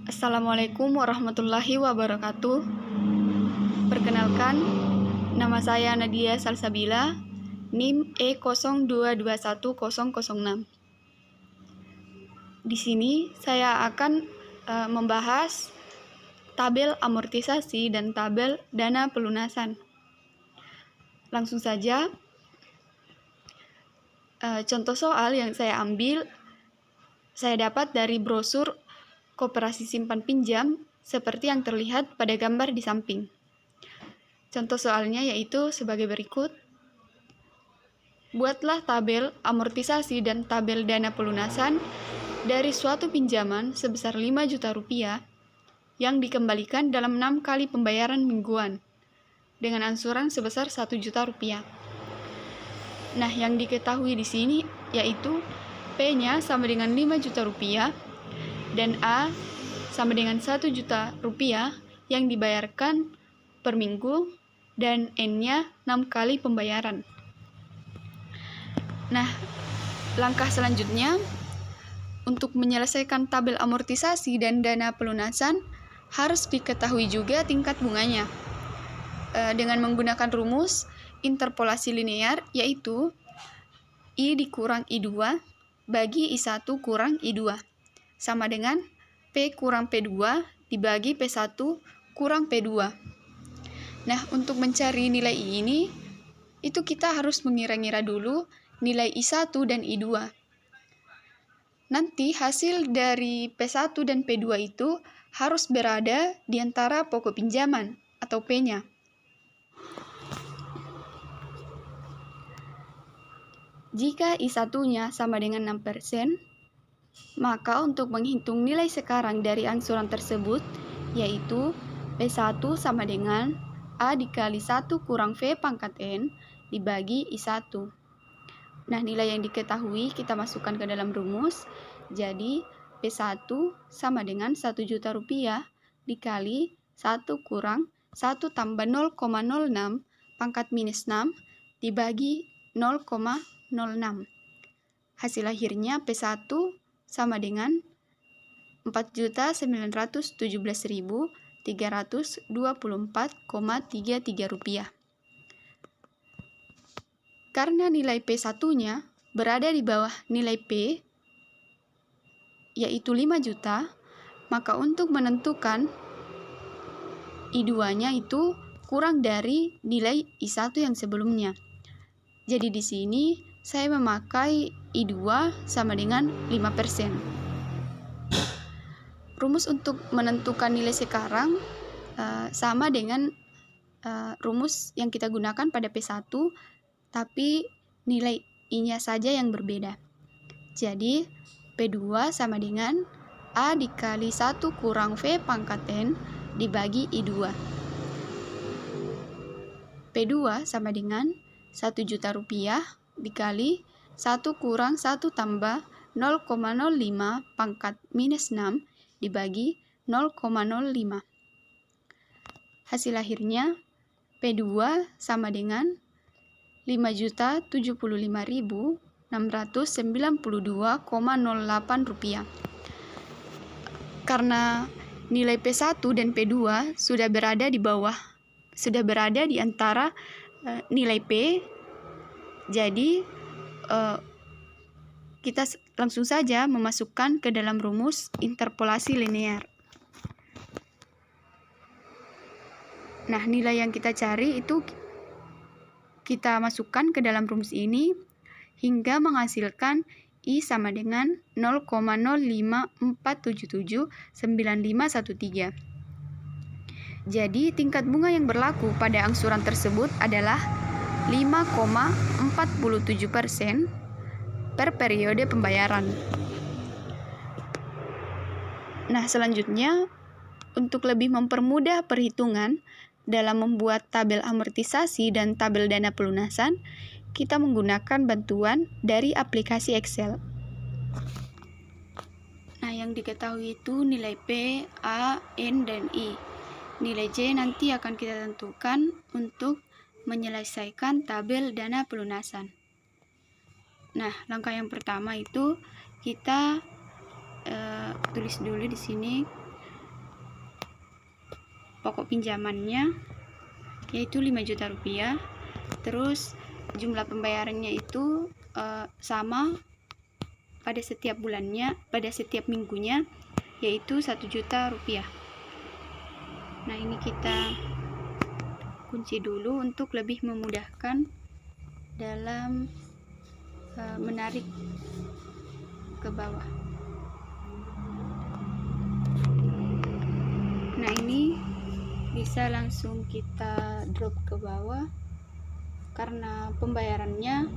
Assalamualaikum warahmatullahi wabarakatuh. Perkenalkan, nama saya Nadia Salsabila, NIM E02210006. Di sini saya akan membahas tabel amortisasi dan tabel dana pelunasan. Langsung saja, contoh soal yang saya ambil, saya dapat dari brosur Koperasi Simpan Pinjam seperti yang terlihat pada gambar di samping. Contoh soalnya yaitu sebagai berikut. Buatlah tabel amortisasi dan tabel dana pelunasan dari suatu pinjaman sebesar 5 juta rupiah yang dikembalikan dalam 6 kali pembayaran mingguan dengan angsuran sebesar 1 juta rupiah. Nah, yang diketahui di sini yaitu P-nya sama dengan 5 juta rupiah dan A sama dengan 1 juta rupiah yang dibayarkan per minggu dan N-nya 6 kali pembayaran. Nah, langkah selanjutnya untuk menyelesaikan tabel amortisasi dan dana pelunasan harus diketahui juga tingkat bunganya dengan menggunakan rumus interpolasi linear yaitu I dikurang I2 bagi I1 kurang I2 sama dengan P kurang P2 dibagi P1 kurang P2. Nah, untuk mencari nilai I ini, itu kita harus mengira-ngira dulu nilai I1 dan I2. Nanti hasil dari P1 dan P2 itu harus berada di antara pokok pinjaman atau P-nya. Jika I1-nya sama dengan 6%, maka untuk menghitung nilai sekarang dari angsuran tersebut, yaitu P1 sama dengan A dikali 1 kurang V pangkat N dibagi I1. Nah, nilai yang diketahui kita masukkan ke dalam rumus. Jadi, P1 sama dengan 1 juta rupiah dikali 1 kurang 1 tambah 0,06 pangkat minus 6 dibagi 0,06. Hasil akhirnya P1 sama dengan 4.917.324,33 rupiah. Karena nilai P1-nya berada di bawah nilai P, yaitu 5 juta, maka untuk menentukan I2-nya itu kurang dari nilai I1 yang sebelumnya. Jadi di sini saya memakai I2 sama dengan 5%. Rumus untuk menentukan nilai sekarang sama dengan rumus yang kita gunakan pada P1, tapi nilai I-nya saja yang berbeda. Jadi, P2 sama dengan A dikali 1 kurang V pangkat N dibagi I2. P2 sama dengan 1 juta rupiah dikali 1 kurang 1 tambah 0,05 pangkat minus 6 dibagi 0,05. Hasil akhirnya P2 sama dengan 5.075.692,08 rupiah. Karena nilai P1 dan P2 sudah berada di antara nilai P, jadi kita langsung saja memasukkan ke dalam rumus interpolasi linear. Nah, nilai yang kita cari itu kita masukkan ke dalam rumus ini hingga menghasilkan I sama dengan 0,054779513. Jadi, tingkat bunga yang berlaku pada angsuran tersebut adalah 5,47% per periode pembayaran. Nah, selanjutnya, untuk lebih mempermudah perhitungan dalam membuat tabel amortisasi dan tabel dana pelunasan, kita menggunakan bantuan dari aplikasi Excel. Nah, yang diketahui itu nilai P, A, N, dan I. Nilai J nanti akan kita tentukan untuk menyelesaikan tabel dana pelunasan. Nah, langkah yang pertama itu kita tulis dulu di sini pokok pinjamannya yaitu 5 juta rupiah. Terus jumlah pembayarannya itu sama pada setiap bulannya, pada setiap minggunya, yaitu 1 juta rupiah. Nah, ini kita kunci dulu untuk lebih memudahkan dalam menarik ke bawah. Nah, ini bisa langsung kita drop ke bawah karena pembayarannya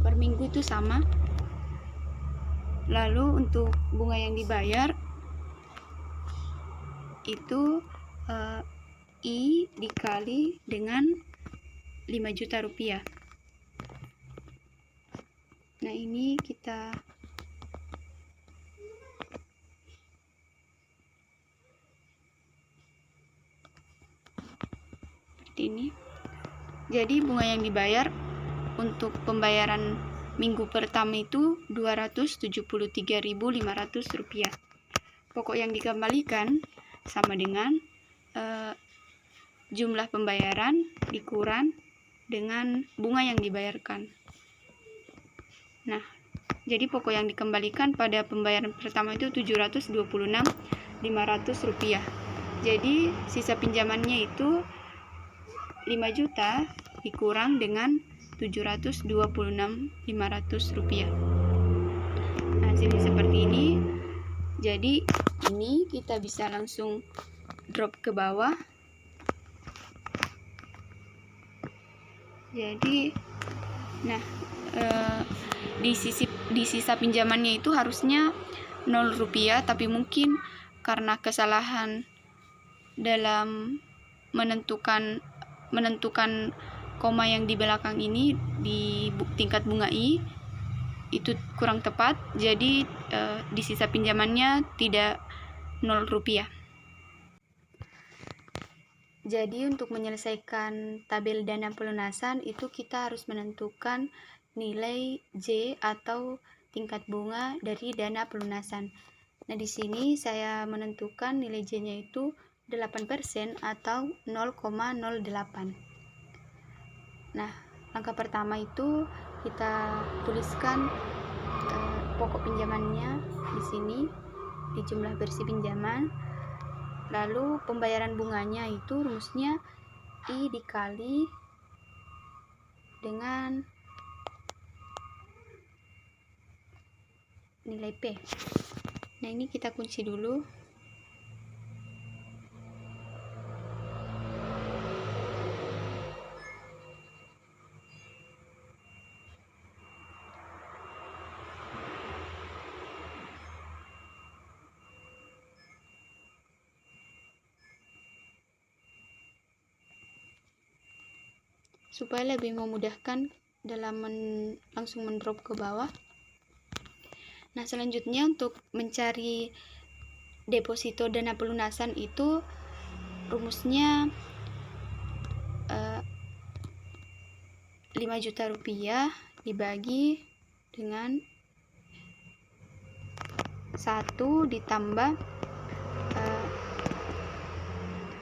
per minggu itu sama. Lalu untuk bunga yang dibayar itu I dikali dengan 5 juta rupiah. Nah, ini kita seperti ini. Jadi bunga yang dibayar untuk pembayaran minggu pertama itu Rp273.500. Pokok yang dikembalikan sama dengan jumlah pembayaran dikurang dengan bunga yang dibayarkan. Nah, jadi pokok yang dikembalikan pada pembayaran pertama itu Rp726.500. Jadi sisa pinjamannya itu 5 juta dikurang dengan Rp726.500. Hasilnya seperti ini. Jadi ini kita bisa langsung drop ke bawah. Jadi di sisa pinjamannya itu harusnya Rp0, tapi mungkin karena kesalahan dalam menentukan koma yang di belakang ini di tingkat bunga I itu kurang tepat, jadi di sisa pinjamannya tidak Rp0. Jadi untuk menyelesaikan tabel dana pelunasan itu kita harus menentukan nilai J atau tingkat bunga dari dana pelunasan. Nah, di sini saya menentukan nilai J-nya itu 8% atau 0,08. Nah, langkah pertama itu kita tuliskan pokok pinjamannya di sini di jumlah bersih pinjaman. Lalu pembayaran bunganya itu rumusnya I dikali dengan nilai P. Nah, ini kita kunci dulu. Supaya lebih memudahkan dalam langsung mendrop ke bawah. Nah, selanjutnya untuk mencari deposito dana pelunasan itu rumusnya 5 juta rupiah dibagi dengan 1 ditambah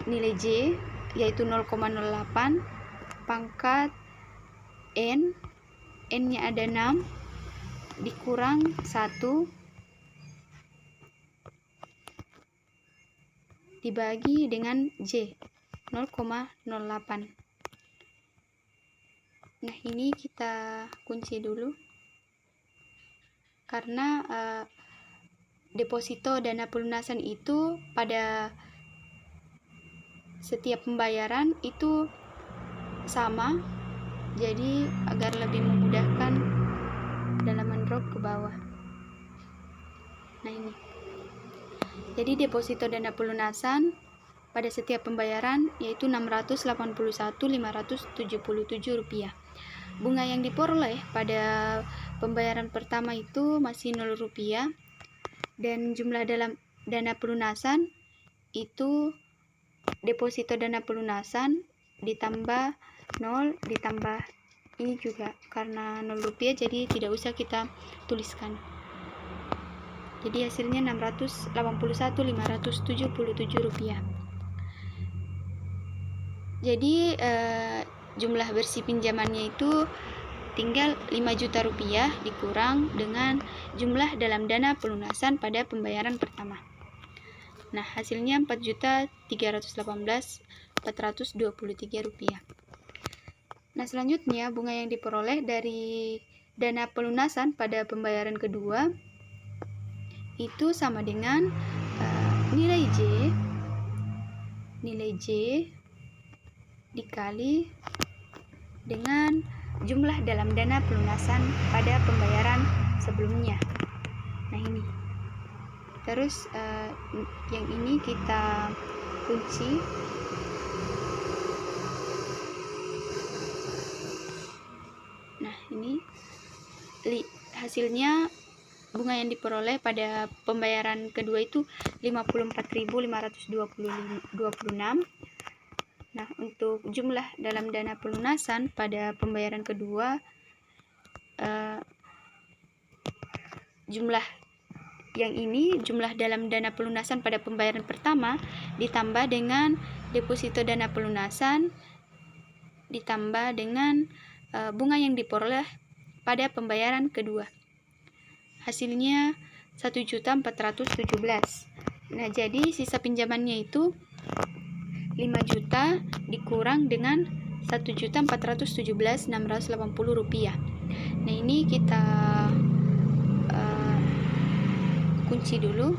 nilai J yaitu 0,08 pangkat N nya ada 6 dikurang 1 dibagi dengan J 0,08. Nah, ini kita kunci dulu karena deposito dana pelunasan itu pada setiap pembayaran itu sama, jadi agar lebih memudahkan dalam mendrop ke bawah. Nah, ini jadi deposito dana pelunasan pada setiap pembayaran yaitu Rp681.577. Bunga yang diperoleh pada pembayaran pertama itu masih Rp0 dan jumlah dalam dana pelunasan itu deposito dana pelunasan ditambah 0 ditambah ini juga karena Rp0 jadi tidak usah kita tuliskan. Jadi hasilnya Rp681.577. Jadi jumlah bersih pinjamannya itu tinggal 5 juta rupiah dikurang dengan jumlah dalam dana pelunasan pada pembayaran pertama. Nah, hasilnya 4.318.423 rupiah. Nah, selanjutnya bunga yang diperoleh dari dana pelunasan pada pembayaran kedua itu sama dengan nilai J dikali dengan jumlah dalam dana pelunasan pada pembayaran sebelumnya. Nah, ini. Terus yang ini kita kunci. Nah, ini hasilnya bunga yang diperoleh pada pembayaran kedua itu 54.526. Nah, untuk jumlah dalam dana pelunasan pada pembayaran kedua jumlah yang ini jumlah dalam dana pelunasan pada pembayaran pertama ditambah dengan deposito dana pelunasan ditambah dengan bunga yang diperoleh pada pembayaran kedua. Hasilnya 1.417. Nah, jadi sisa pinjamannya itu 5 juta dikurang dengan 1.417.680 rupiah. Nah, ini kita kunci dulu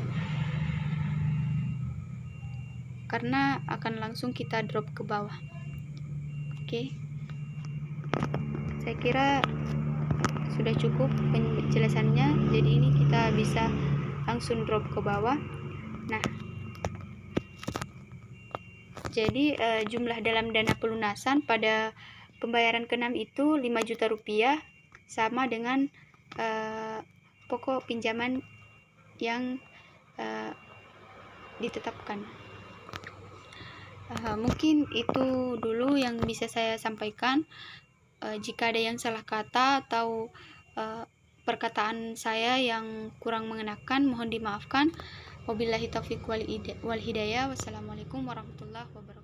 karena akan langsung kita drop ke bawah. Oke. Saya kira sudah cukup penjelasannya, jadi ini kita bisa langsung drop ke bawah. Nah, jadi jumlah dalam dana pelunasan pada pembayaran ke-6 itu 5 juta rupiah, sama dengan pokok pinjaman yang ditetapkan. Mungkin itu dulu yang bisa saya sampaikan. Jika ada yang salah kata atau perkataan saya yang kurang mengenakan, mohon dimaafkan. Wabillahi taufiq wal hidayah. Wassalamualaikum warahmatullahi wabarakatuh.